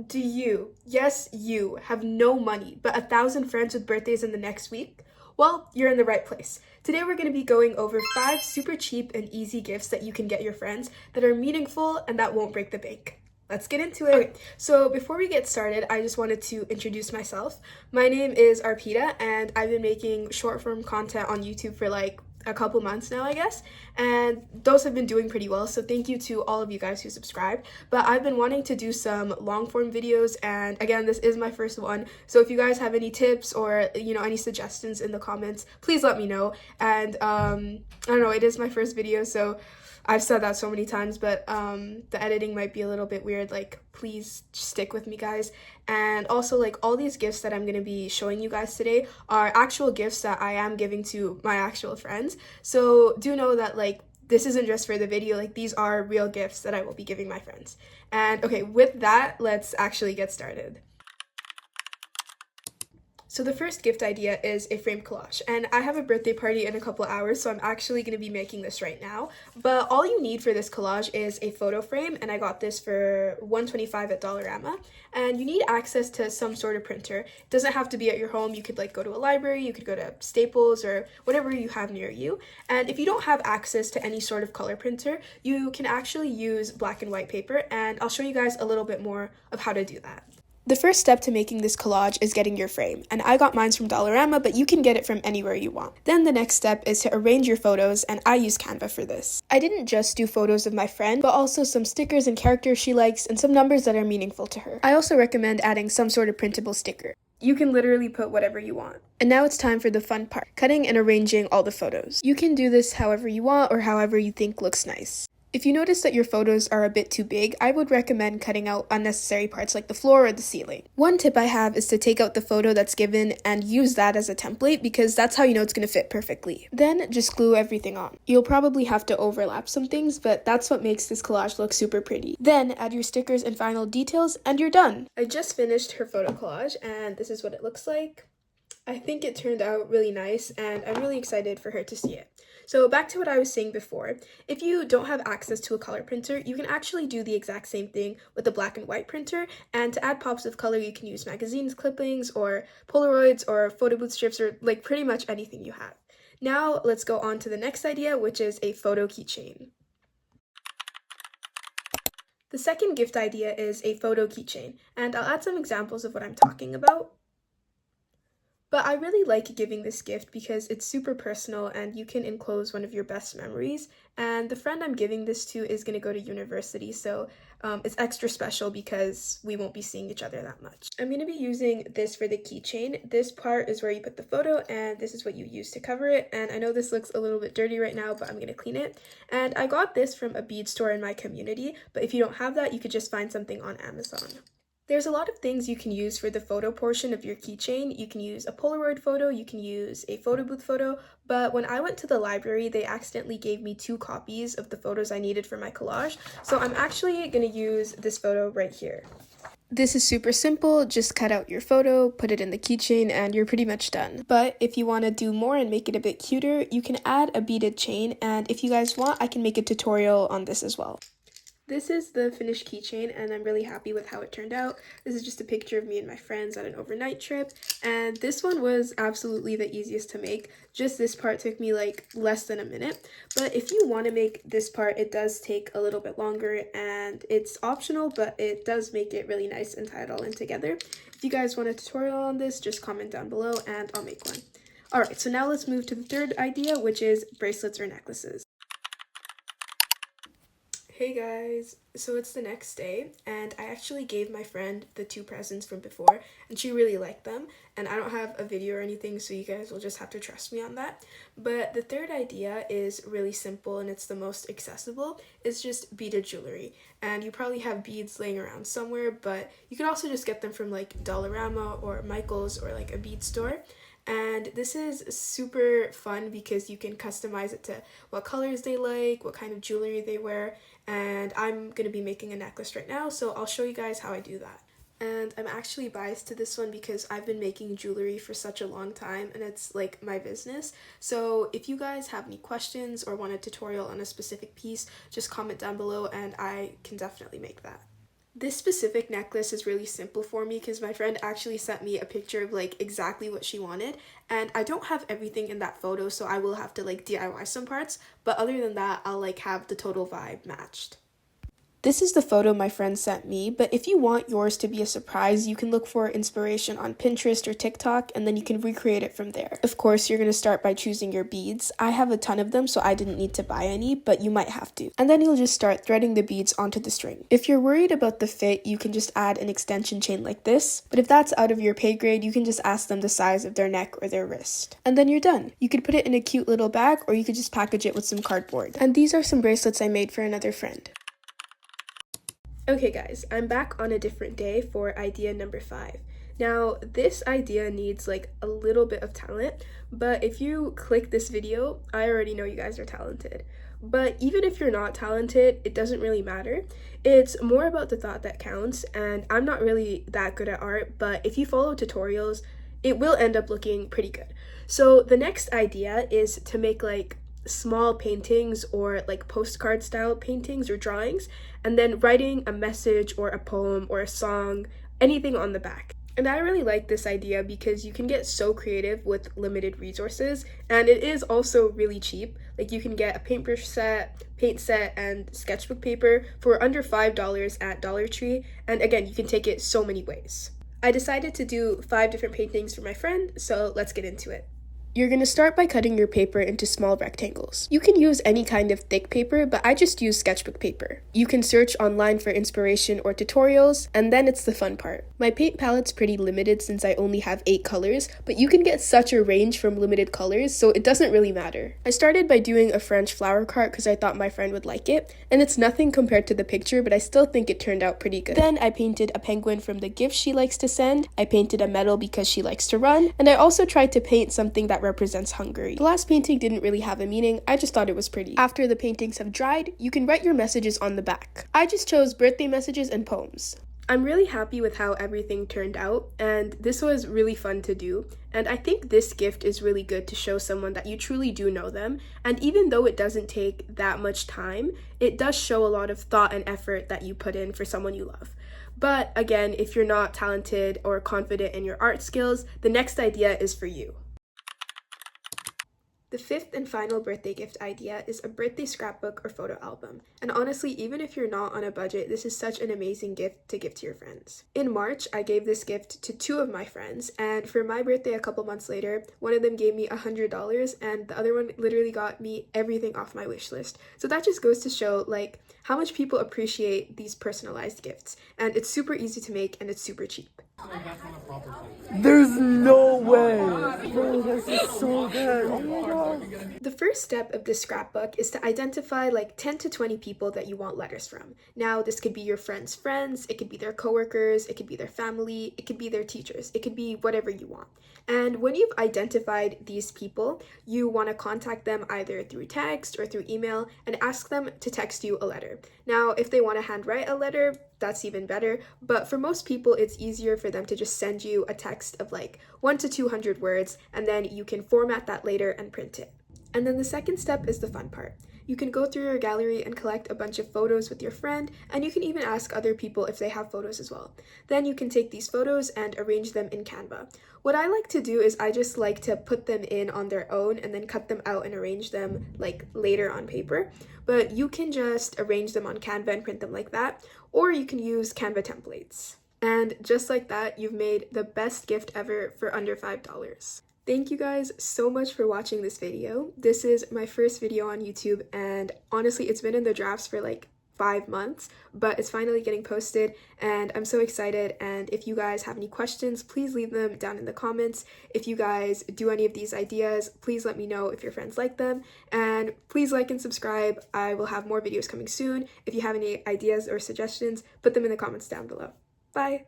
Do you, yes, you, have no money but 1,000 friends with birthdays in the next week? Well, you're in the right place. Today we're going to be going over 5 super cheap and easy gifts that you can get your friends that are meaningful and that won't break the bank. Let's get into it. Okay, so before we get started, I just wanted to introduce myself. My name is Arpita, and I've been making short form content on YouTube for like a couple months now, I guess, and those have been doing pretty well, so thank you to all of you guys who subscribed. But I've been wanting to do some long form videos, and again, this is my first one, so if you guys have any tips or any suggestions in the comments, please let me know. And I don't know, it is my first video, so I've said that so many times, but the editing might be a little bit weird. Like, please stick with me, guys. And also, like, all these gifts that I'm going to be showing you guys today are actual gifts that I am giving to my actual friends. So do know that, like, this isn't just for the video. Like, these are real gifts that I will be giving my friends. And okay, with that, let's actually get started. So the first gift idea is a frame collage, and I have a birthday party in a couple of hours, so I'm actually going to be making this right now. But all you need for this collage is a photo frame, and I got this for $125 at Dollarama. And you need access to some sort of printer. It doesn't have to be at your home. You could like go to a library, you could go to Staples or whatever you have near you. And if you don't have access to any sort of color printer, you can actually use black and white paper, and I'll show you guys a little bit more of how to do that. The first step to making this collage is getting your frame, and I got mine from Dollarama, but you can get it from anywhere you want. Then the next step is to arrange your photos, and I use Canva for this. I didn't just do photos of my friend, but also some stickers and characters she likes, and some numbers that are meaningful to her. I also recommend adding some sort of printable sticker. You can literally put whatever you want. And now it's time for the fun part, cutting and arranging all the photos. You can do this however you want or however you think looks nice. If you notice that your photos are a bit too big, I would recommend cutting out unnecessary parts like the floor or the ceiling. One tip I have is to take out the photo that's given and use that as a template, because that's how you know it's going to fit perfectly. Then just glue everything on. You'll probably have to overlap some things, but that's what makes this collage look super pretty. Then add your stickers and final details and you're done. I just finished her photo collage and this is what it looks like. I think it turned out really nice, and I'm really excited for her to see it. So back to what I was saying before, if you don't have access to a color printer, you can actually do the exact same thing with a black and white printer, and to add pops of color, you can use magazines clippings or Polaroids or photo booth strips or like pretty much anything you have. Now let's go on to the next idea, which is a photo keychain. The second gift idea is a photo keychain, and I'll add some examples of what I'm talking about. But I really like giving this gift because it's super personal and you can enclose one of your best memories. And the friend I'm giving this to is going to go to university, so it's extra special because we won't be seeing each other that much. I'm going to be using this for the keychain. This part is where you put the photo and this is what you use to cover it. And I know this looks a little bit dirty right now, but I'm going to clean it. And I got this from a bead store in my community, but if you don't have that, you could just find something on Amazon. There's a lot of things you can use for the photo portion of your keychain. You can use a Polaroid photo, you can use a photo booth photo, but when I went to the library, they accidentally gave me 2 copies of the photos I needed for my collage, so I'm actually going to use this photo right here. This is super simple, just cut out your photo, put it in the keychain, and you're pretty much done. But if you want to do more and make it a bit cuter, you can add a beaded chain, and if you guys want, I can make a tutorial on this as well. This is the finished keychain, and I'm really happy with how it turned out. This is just a picture of me and my friends on an overnight trip, and this one was absolutely the easiest to make. Just this part took me like less than a minute, but if you want to make this part, it does take a little bit longer, and it's optional, but it does make it really nice and tie it all in together. If you guys want a tutorial on this, just comment down below and I'll make one. Alright, so now let's move to the third idea, which is bracelets or necklaces. Hey guys, so it's the next day, and I actually gave my friend the 2 presents from before, and she really liked them, and I don't have a video or anything, so you guys will just have to trust me on that. But the third idea is really simple, and it's the most accessible. It's just beaded jewelry, and you probably have beads laying around somewhere, but you can also just get them from like Dollarama or Michael's or like a bead store. And this is super fun because you can customize it to what colors they like, what kind of jewelry they wear, and I'm going to be making a necklace right now, so I'll show you guys how I do that. And I'm actually biased to this one because I've been making jewelry for such a long time and it's like my business. So if you guys have any questions or want a tutorial on a specific piece, just comment down below and I can definitely make that. This specific necklace is really simple for me because my friend actually sent me a picture of like exactly what she wanted, and I don't have everything in that photo, so I will have to like DIY some parts, but other than that, I'll like have the total vibe matched. This is the photo my friend sent me, but if you want yours to be a surprise, you can look for inspiration on Pinterest or TikTok, and then you can recreate it from there. Of course, you're going to start by choosing your beads. I have a ton of them, so I didn't need to buy any, but you might have to. And then you'll just start threading the beads onto the string. If you're worried about the fit, you can just add an extension chain like this, but if that's out of your pay grade, you can just ask them the size of their neck or their wrist. And then you're done. You could put it in a cute little bag, or you could just package it with some cardboard. And these are some bracelets I made for another friend. Okay guys, I'm back on a different day for idea number 5. Now, this idea needs like a little bit of talent, but if you click this video, I already know you guys are talented. But even if you're not talented, it doesn't really matter. It's more about the thought that counts, and I'm not really that good at art, but if you follow tutorials, it will end up looking pretty good. So the next idea is to make like small paintings or like postcard style paintings or drawings, and then writing a message or a poem or a song, anything on the back. And I really like this idea because you can get so creative with limited resources, and it is also really cheap. Like you can get a paintbrush set, paint set, and sketchbook paper for under $5 at Dollar Tree, and again, you can take it so many ways. I decided to do 5 different paintings for my friend, so let's get into it. You're going to start by cutting your paper into small rectangles. You can use any kind of thick paper, but I just use sketchbook paper. You can search online for inspiration or tutorials, and then it's the fun part. My paint palette's pretty limited since I only have 8 colors, but you can get such a range from limited colors, so it doesn't really matter. I started by doing a French flower cart because I thought my friend would like it, and it's nothing compared to the picture, but I still think it turned out pretty good. Then I painted a penguin from the gift she likes to send, I painted a medal because she likes to run, and I also tried to paint something that represents Hungary. The last painting didn't really have a meaning, I just thought it was pretty. After the paintings have dried, you can write your messages on the back. I just chose birthday messages and poems. I'm really happy with how everything turned out, and this was really fun to do, and I think this gift is really good to show someone that you truly do know them, and even though it doesn't take that much time, it does show a lot of thought and effort that you put in for someone you love. But again, if you're not talented or confident in your art skills, the next idea is for you. The 5th and final birthday gift idea is a birthday scrapbook or photo album. And honestly, even if you're not on a budget, this is such an amazing gift to give to your friends. In March, I gave this gift to 2 of my friends, and for my birthday a couple months later, one of them gave me $100 and the other one literally got me everything off my wish list. So that just goes to show like how much people appreciate these personalized gifts, and it's super easy to make and it's super cheap. There's no way! Bro, this is so good! Oh my god! The first step of this scrapbook is to identify like 10 to 20 people that you want letters from. Now, this could be your friends' friends, it could be their coworkers, it could be their family, it could be their teachers, it could be whatever you want. And when you've identified these people, you want to contact them either through text or through email and ask them to text you a letter. Now, if they want to handwrite a letter, that's even better, but for most people, it's easier for them to just send you a text of like 100 to 200 words, and then you can format that later and print it. And then the second step is the fun part. You can go through your gallery and collect a bunch of photos with your friend, and you can even ask other people if they have photos as well. Then you can take these photos and arrange them in Canva. What I like to do is I just like to put them in on their own and then cut them out and arrange them like later on paper. But you can just arrange them on Canva and print them like that, or you can use Canva templates. And just like that, you've made the best gift ever for under $5. Thank you guys so much for watching this video. This is my first video on YouTube, and honestly, it's been in the drafts for like 5 months, but it's finally getting posted, and I'm so excited. And if you guys have any questions, please leave them down in the comments. If you guys do any of these ideas, please let me know if your friends like them, and please like and subscribe. I will have more videos coming soon. If you have any ideas or suggestions, put them in the comments down below. Bye!